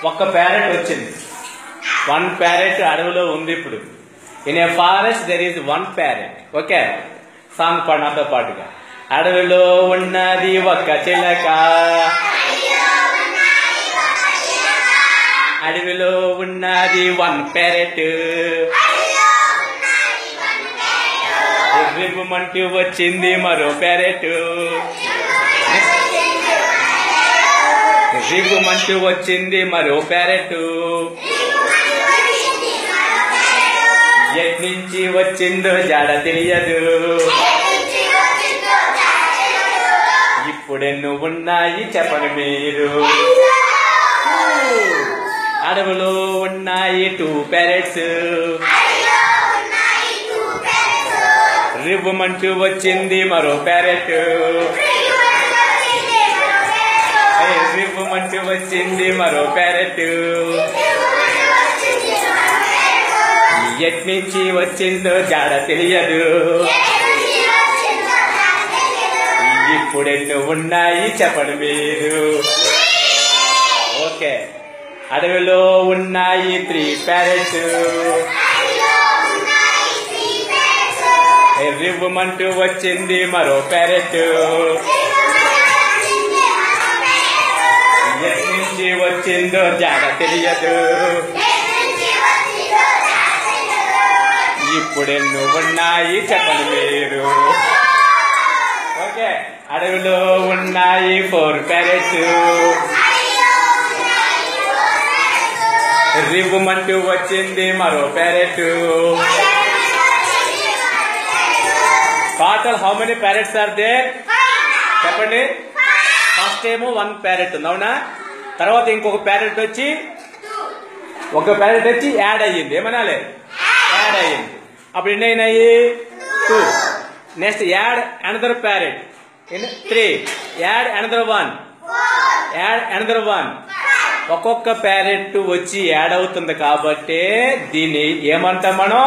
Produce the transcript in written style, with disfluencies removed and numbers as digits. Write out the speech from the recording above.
ఒక్క ప్యారెట్ వచ్చింది. 1 ప్యారెట్ అడవిలో ఉంది. ఇప్పుడు in a forest there is 1 parrot. Okay, song పాడు నాతో పాటుగా. అడవిలో ఉన్నది ఒక చిలక, అడవిలో ఉన్నది 1 ప్యారెట్, రివ్వుమంటూ వచ్చింది మరో ప్యారెట్, రివ్వుమంటూ వచ్చింది మరో ప్యారెట్, ఎట్నుంచి వచ్చిందో జాడ తెలియదు, ఇప్పుడెన్ను ఉన్నాయి చెప్పండి మీరు. అడవిలో ఉన్నాయి 2 ప్యారెట్స్, రివ్వుమంటూ వచ్చింది మరో ప్యారెట్, రివ్వుమంటూ వచ్చింది మరో ప్యారెట్, ఎట్నుంచి వచ్చిందో జాడ తెలియదు, ఇప్పుడెన్ను ఉన్నాయి చెప్పండి మీరు. ఓకే, అడవిలో ఉన్నాయి 3 ప్యారెట్స్, రివ్వుమంటూ వచ్చింది మరో ప్యారెట్, ఎట్నుంచి వచ్చిందో జాడ తెలియదు, ఇప్పుడెన్ను ఉన్నాయి చెప్పండి మీరు. ఓకే, అడవిలో ఉన్నాయి 4 ప్యారెట్స్, రివ్వుమంటూ వచ్చింది మరో parrot. Total how many parrots are there చెప్పండి. ఫస్ట్ ఏమో 1 ప్యారెట్ ఉంది, అవునా? తర్వాత ఇంకొక ప్యారెట్ వచ్చి యాడ్ అయ్యింది. ఏమనాలి? యాడ్ అయ్యింది. అప్పుడు ఎన్ని అయినాయి? 2. Next add another parrot 3, add another 1, add another 1. ఒక్కొక్క ప్యారెట్ వచ్చి యాడ్ అవుతుంది కాబట్టి దీన్ని ఏమంటాం మనం?